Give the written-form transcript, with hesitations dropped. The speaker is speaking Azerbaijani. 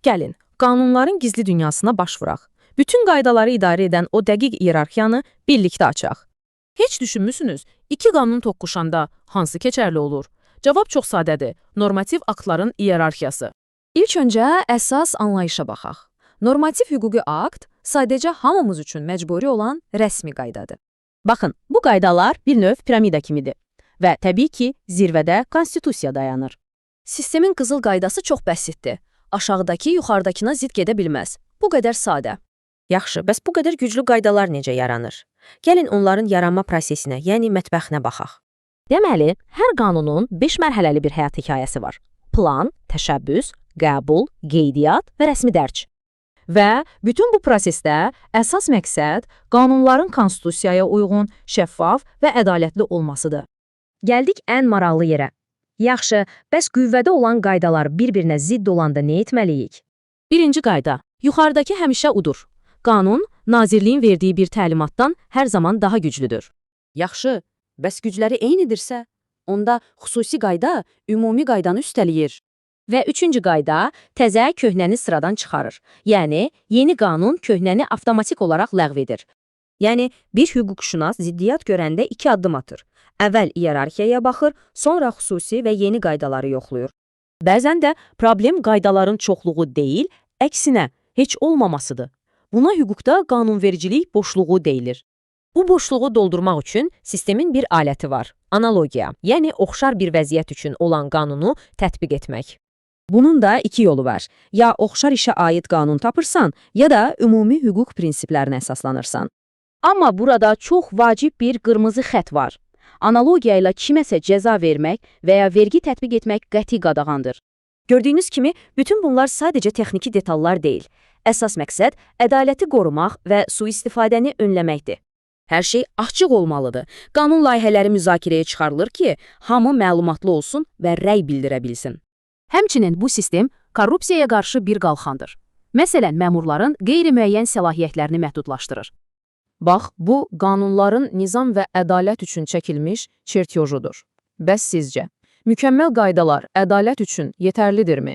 Gəlin, qanunların gizli dünyasına baş vuraq. Bütün qaydaları idarə edən o dəqiq iyerarxiyanı birlikdə açaq. Heç düşünmüsünüz, iki qanun toqquşanda hansı keçərli olur? Cavab çox sadədir, normativ aktların iyerarxiyası. İlk öncə əsas anlayışa baxaq. Normativ hüquqi akt sadəcə hamımız üçün məcburi olan rəsmi qaydadır. Baxın, bu qaydalar bir növ piramida kimidir və təbii ki, zirvədə konstitusiya dayanır. Sistemin qızıl qaydası çox bəsitdir. Aşağıdakı yuxarıdakına zidd gedə bilməz. Bu qədər sadə. Yaxşı, bəs bu qədər güclü qaydalar necə yaranır? Gəlin onların yaranma prosesinə, yəni mətbəxinə baxaq. Deməli, hər qanunun 5 mərhələli bir həyat hekayəsi var. Plan, təşəbbüs, qəbul, qeydiyyat və rəsmi dərc. Və bütün bu prosesdə əsas məqsəd qanunların konstitusiyaya uyğun, şəffaf və ədalətli olmasıdır. Gəldik ən maraqlı yerə. Yaxşı, bəs qüvvədə olan qaydalar bir-birinə zidd olanda nə etməliyik? Birinci qayda. Yuxarıdakı həmişə udur. Qanun, nazirliyin verdiyi bir təlimatdan hər zaman daha güclüdür. Yaxşı, bəs gücləri eynidirsə, onda xüsusi qayda ümumi qaydanı üstəliyir. Və üçüncü qayda, təzə köhnəni sıradan çıxarır. Yəni, yeni qanun köhnəni avtomatik olaraq ləğv edir. Yəni, bir hüquqşünas ziddiyyat görəndə 2 addım atır. Əvvəl iyerarxiyaya baxır, sonra xüsusi və yeni qaydaları yoxlayır. Bəzən də problem qaydaların çoxluğu deyil, əksinə, heç olmamasıdır. Buna hüquqda qanunvericilik boşluğu deyilir. Bu boşluğu doldurmaq üçün sistemin bir aləti var, analogiya, yəni oxşar bir vəziyyət üçün olan qanunu tətbiq etmək. Bunun da 2 yolu var. Ya oxşar işə aid qanun tapırsan, ya da ümumi hüquq prinsiplərinə əsaslanırsan. Amma burada çox vacib bir qırmızı xətt var. Analogiya ilə kiməsə cəza vermək və ya vergi tətbiq etmək qəti qadağandır. Gördüyünüz kimi, bütün bunlar sadəcə texniki detallar deyil. Əsas məqsəd ədaləti qorumaq və sui-istifadəni önləməkdir. Hər şey açıq olmalıdır. Qanun layihələri müzakirəyə çıxarılır ki, hamı məlumatlı olsun və rəy bildirə bilsin. Həmçinin bu sistem korrupsiyaya qarşı bir qalxandır. Məsələn, məmurların qeyri-müəyyən səlahiyyətlərini məhdudlaşdırır. Bax, bu qanunların nizam və ədalət üçün çəkilmiş çertyojudur. Bəs sizcə, mükəmməl qaydalar ədalət üçün yetərlidirmi?